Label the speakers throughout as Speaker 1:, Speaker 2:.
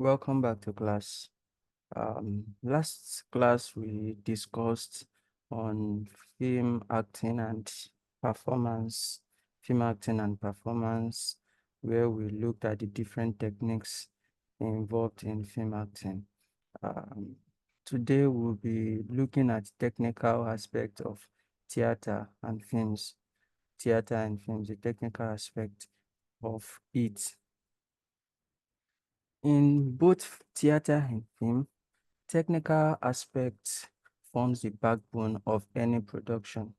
Speaker 1: Welcome back to class. Last class we discussed on film acting and performance, film acting and performance, where we looked at the different techniques involved in film acting. Um, Today we'll be looking at technical aspect of theater and films, the technical aspect of it. In both theater and film, technical aspects forms the backbone of any production.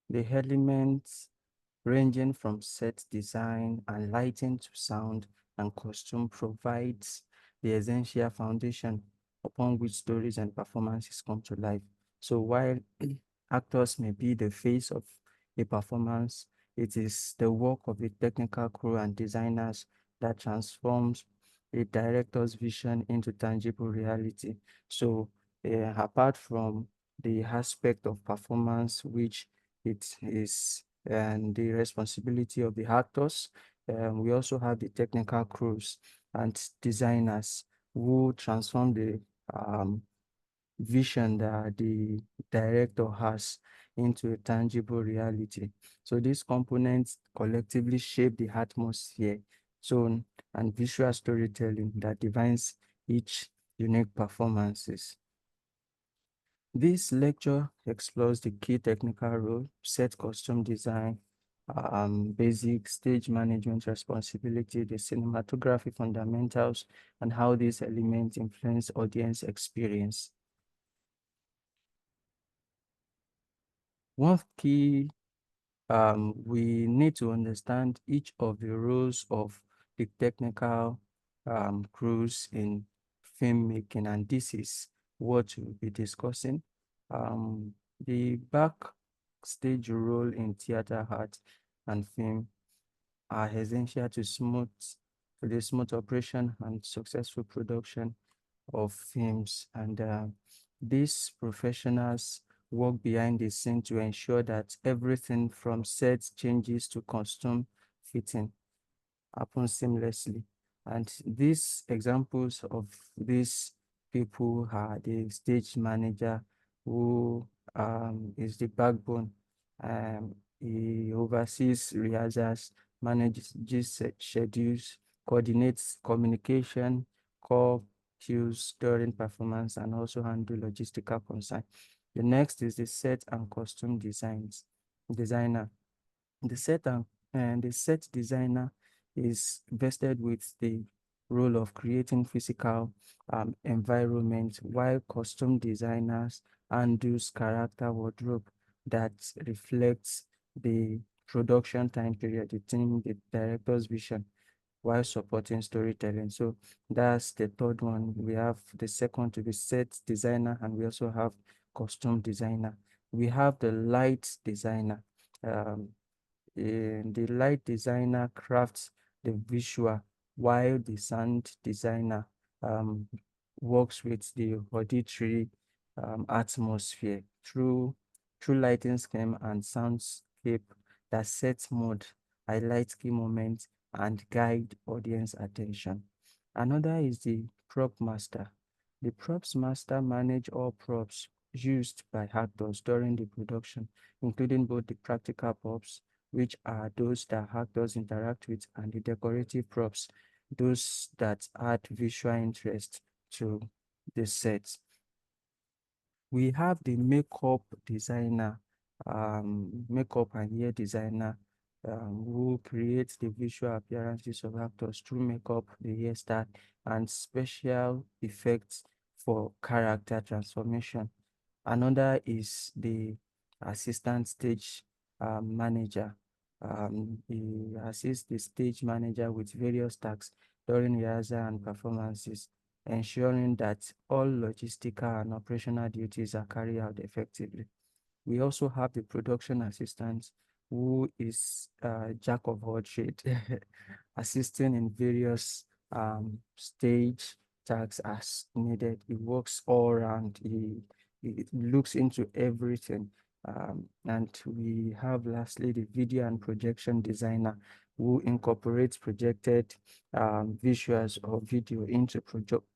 Speaker 1: The elements ranging from set design and lighting to sound and costume provides the essential foundation upon which stories and performances come to life. So while actors may be the face of a performance, it is the work of the technical crew and designers that transforms a director's vision into tangible reality. So apart from the aspect of performance, which it is and the responsibility of the actors. We also have the technical crews and designers who transform the vision that the director has into a tangible reality. So these components collectively shape the atmosphere, tone, and visual storytelling that defines each unique performances. This lecture explores the key technical role, set costume design, basic stage management responsibility, the cinematography fundamentals, and how these elements influence audience experience. One key, we need to understand each of the roles of the technical crews in filmmaking, and this is what we'll be discussing. The backstage role in theater, art, and film are essential to the smooth operation and successful production of films. And these professionals work behind the scene to ensure that everything from set changes to costume fitting happen seamlessly. And these examples of these people are the stage manager, who is the backbone. He oversees rehearsals, manages schedules, coordinates communication, call cues during performance, and also handle logistical concern. The next is the set and costume designer. The set designer is vested with the role of creating physical environment, while costume designers handles character wardrobe that reflects the production time period, the director's vision, while supporting storytelling. So that's the third one. We have the second to be set designer, and we also have costume designer. We have the light designer. Um, the light designer crafts the visual, while the sound designer um, works with the auditory atmosphere through lighting scheme and soundscape that sets mood, highlight key moments, and guide audience attention. Another is the prop master. The props master manage all props used by actors during the production, including both the practical props, which are those that actors interact with, and the decorative props, those that add visual interest to the set. We have the makeup and hair designer, who creates the visual appearances of actors through makeup, the hairstyle, and special effects for character transformation. Another is the assistant stage manager. He assists the stage manager with various tasks during rehearsal and performances, ensuring that all logistical and operational duties are carried out effectively. We also have the production assistant, who is jack of all trades, assisting in various stage tasks as needed. He works all around. He looks into everything. And we have lastly the video and projection designer, who incorporates projected visuals or video into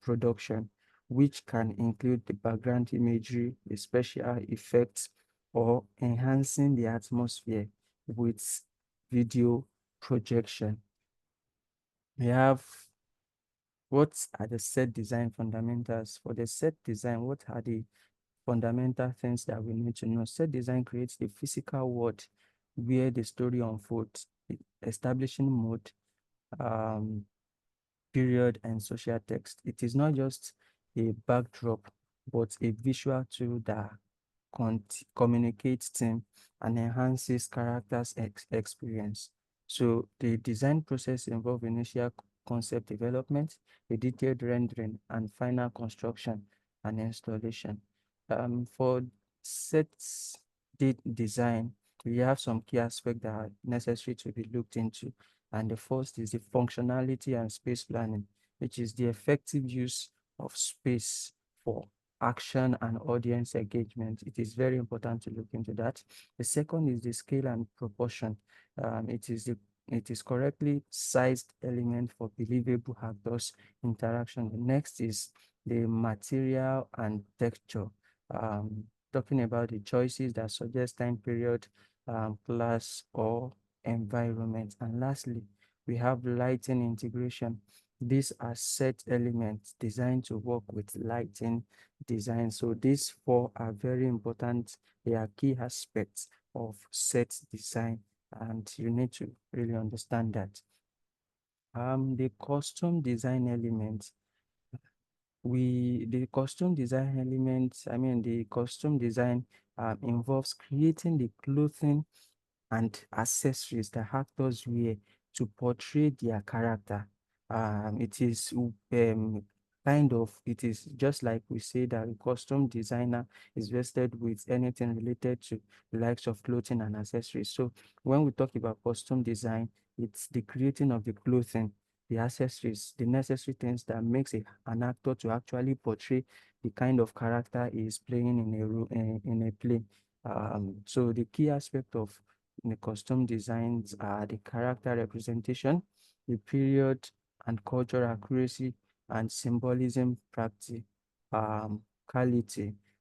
Speaker 1: production, which can include the background imagery, the special effects, or enhancing the atmosphere with video projection. We have what are the set design fundamentals? For the set design, what are the fundamental things that we need to know? Set design creates the physical world where the story unfolds, establishing mode, um, period, and social text. It is not just a backdrop, but a visual tool that communicates theme and enhances characters' experience. So the design process involves initial concept development, a detailed rendering, and final construction and installation. For sets design, we have some key aspects that are necessary to be looked into. And the first is the functionality and space planning, which is the effective use of space for action and audience engagement. It is very important to look into that. The second is the scale and proportion. It is correctly sized element for believable actors interaction. The next is the material and texture. Talking about the choices that suggest time period, class, or environment. And lastly, we have lighting integration. These are set elements designed to work with lighting design. So these four are very important. They are key aspects of set design, and you need to really understand that. The custom design element, the custom design element, the custom design involves creating the clothing and accessories that actors wear to portray their character. It is it is just like we say that a costume designer is vested with anything related to the likes of clothing and accessories. So when we talk about costume design, it's the creating of the clothing, the accessories, the necessary things that makes an actor to actually portray the kind of character he is playing in a play. So the key aspect of the costume designs are the character representation, the period and cultural accuracy, and symbolism practicality.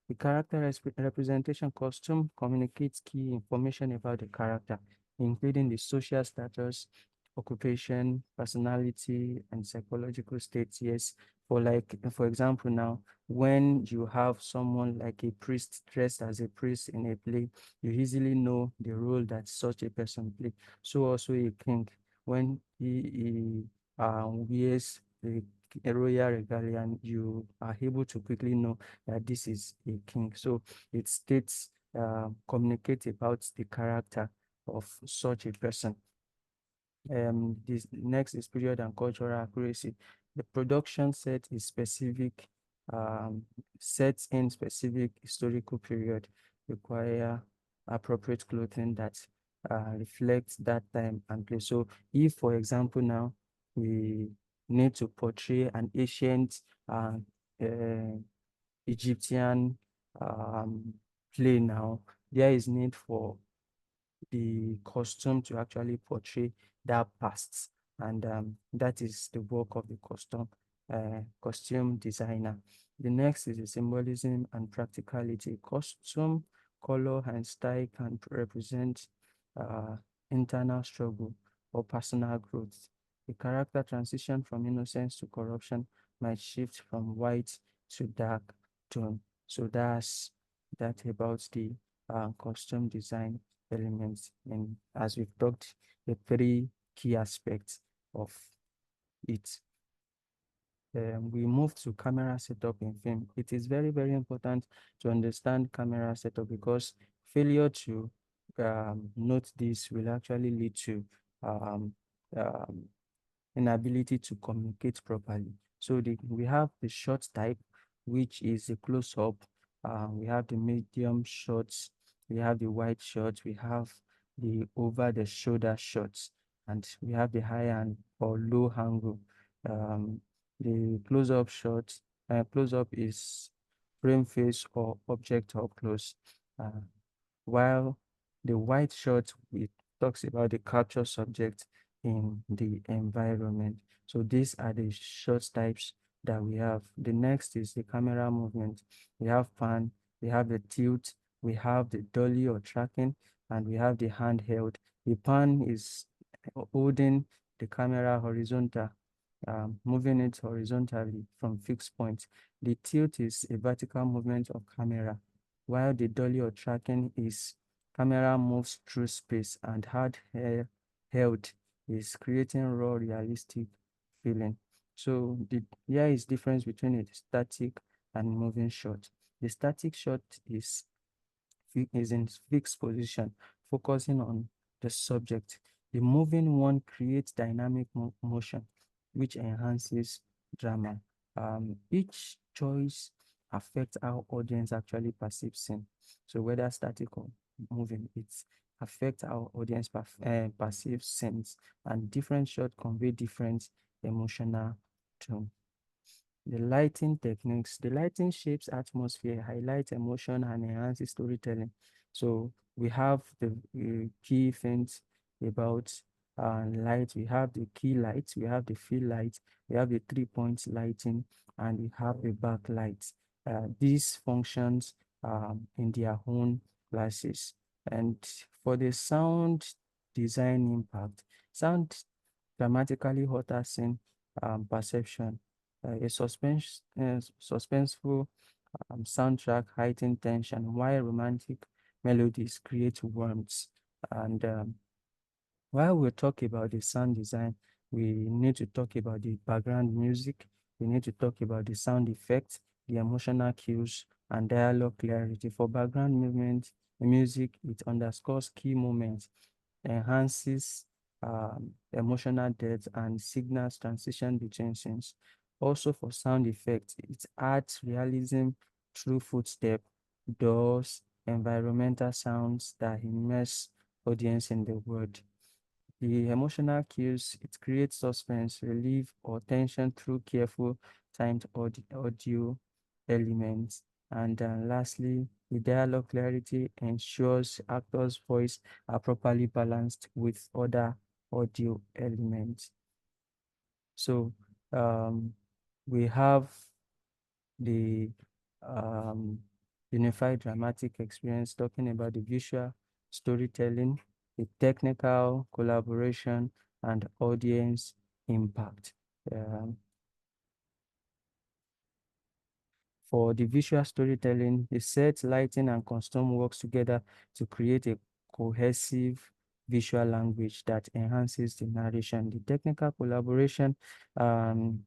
Speaker 1: The character representation costume communicates key information about the character, including the social status, occupation, personality, and psychological states. Yes, for example, now when you have someone like a priest dressed as a priest in a play, you easily know the role that such a person play. So also a king, when he wears a royal regalia, you are able to quickly know that this is a king. So it states, communicate about the character of such a person. This next is period and cultural accuracy. The production set is specific, sets in specific historical period require appropriate clothing that reflects that time and place. So if, for example, now we need to portray an ancient uh, Egyptian play now, there is need for the costume to actually portray that past. And that is the work of the costume designer. The next is the symbolism and practicality. Costume, color, and style can represent uh, internal struggle or personal growth. The character transition from innocence to corruption might shift from white to dark tone. So that's that about the costume design elements. And as we've talked, the three key aspects of it. We move to camera setup in film. It is very, very important to understand camera setup because failure to note this will actually lead to um, um, inability to communicate properly. So we have the short type, which is a close-up. We have the medium shots. We have the wide shots. We have the over-the-shoulder shots. And we have the high and or low angle. The close-up shot, close-up is frame face or object up close. While the wide shot, it talks about the capture subject in the environment. So these are the shot types that we have. The next is the camera movement. We have pan, we have the tilt, we have the dolly or tracking, and we have the handheld. The pan is holding the camera horizontal, moving it horizontally from fixed points. The tilt is a vertical movement of camera, while the dolly or tracking is camera moves through space, and held is creating raw, realistic feeling. So here is difference between a static and moving shot. The static shot is in fixed position, focusing on the subject. The moving one creates dynamic motion, which enhances drama. Each choice affects how audience actually perceive scene. So whether static or moving, it affects how audience perceive scenes, and different shots convey different emotional tone. The lighting techniques. The lighting shapes atmosphere, highlights emotion, and enhances storytelling. So we have the key things about light. We have the key lights, we have the fill light, we have the 3 points lighting, and we have the backlight. These functions in their own classes. And for the sound design impact, sound dramatically alters scene perception. A suspenseful soundtrack heighten tension, while romantic melodies create warmth. And while we talk about the sound design, we need to talk about the background music. We need to talk about the sound effects, the emotional cues, and dialogue clarity. For background movement, music, it underscores key moments, enhances emotional depth, and signals transition between scenes. Also for sound effects, it adds realism through footstep, doors, environmental sounds that immerse audience in the world. The emotional cues, it creates suspense, relief, or tension through careful timed audio elements. And lastly, the dialogue clarity ensures actors' voice are properly balanced with other audio elements. So we have the um, unified dramatic experience, talking about the visual storytelling, the technical collaboration, and audience impact. Um, For the visual storytelling, the set, lighting, and costume works together to create a cohesive visual language that enhances the narration. The technical collaboration um,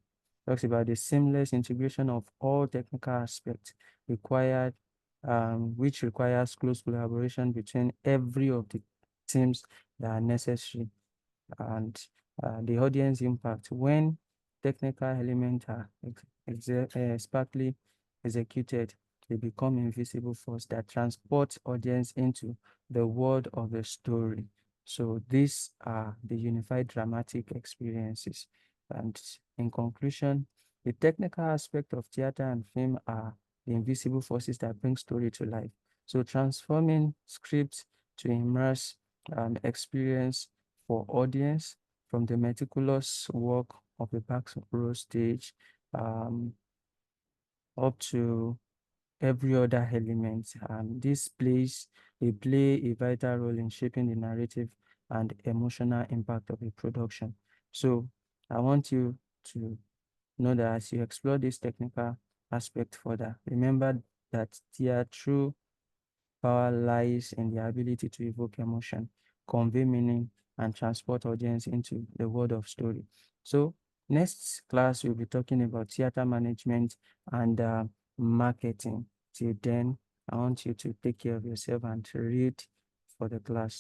Speaker 1: talks about the seamless integration of all technical aspects required, which requires close collaboration between every of the teams that are necessary. And the audience impact when technical elements are expertly executed, they become invisible force that transport audience into the world of the story. So these are the unified dramatic experiences. And in conclusion, the technical aspect of theater and film are the invisible forces that bring story to life. So transforming scripts to immerse experience for audience, from the meticulous work of the back row stage um, up to every other element. They play a vital role in shaping the narrative and emotional impact of a production. So I want you to know that as you explore this technical aspect further, remember that their true power lies in the ability to evoke emotion, convey meaning, and transport audience into the world of story. So, next class, we'll be talking about theater management and marketing. Till then, I want you to take care of yourself and to read for the class.